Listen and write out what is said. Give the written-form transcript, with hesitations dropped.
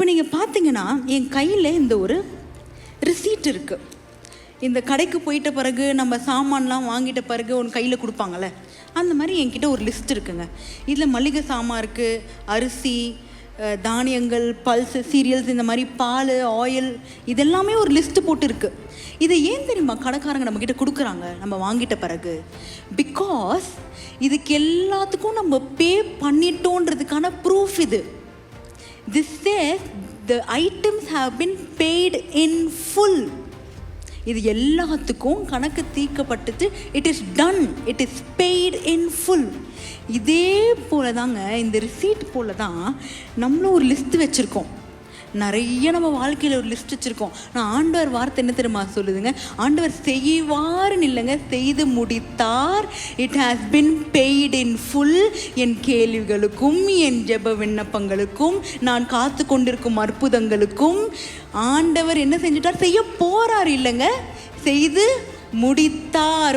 இப்போ நீங்கள் பார்த்தீங்கன்னா என் கையில் இந்த ஒரு ரிசீட் இருக்குது. இந்த கடைக்கு போயிட்ட பிறகு நம்ம சாமான்லாம் வாங்கிட்ட பிறகு ஒன்று கையில் கொடுப்பாங்கள்ல, அந்த மாதிரி என்கிட்ட ஒரு லிஸ்ட் இருக்குங்க. இதில் மளிகை சாமான் இருக்குது, அரிசி, தானியங்கள், பல்ஸ், சீரியல்ஸ், இந்த மாதிரி பால், ஆயில், இதெல்லாமே ஒரு லிஸ்ட்டு போட்டு இருக்குது. இதை ஏன் தெரியுமா கடைக்காரங்க நம்மக்கிட்ட கொடுக்குறாங்க நம்ம வாங்கிட்ட பிறகு? பிகாஸ் இதுக்கு எல்லாத்துக்கும் நம்ம பே பண்ணிட்டோன்றதுக்கான ப்ரூஃப் இது. This says the items have been paid in full. இது எல்லாத்துக்கும் கணக்கு தீர்க்கப்பட்டது. It is done, it is paid in full. இதே போல தாங்க இந்த ரிசீட் போல தான் நம்மளும் ஒரு லிஸ்ட் வச்சுருக்கோம். நிறைய நம்ம வாழ்க்கையில் ஒரு லிஸ்ட் வச்சுருக்கோம். நான் ஆண்டவர் வார்த்தை என்ன தெரியுமா சொல்லுதுங்க? ஆண்டவர் செய்வார்னு இல்லைங்க, செய்து முடித்தார். It has been paid in full. என் கேள்விகளுக்கும் என் ஜெப விண்ணப்பங்களுக்கும் நான் காத்து கொண்டிருக்கும் அற்புதங்களுக்கும் ஆண்டவர் என்ன செஞ்சுட்டார்? செய்ய போறார் இல்லைங்க, செய்து முடித்தார்.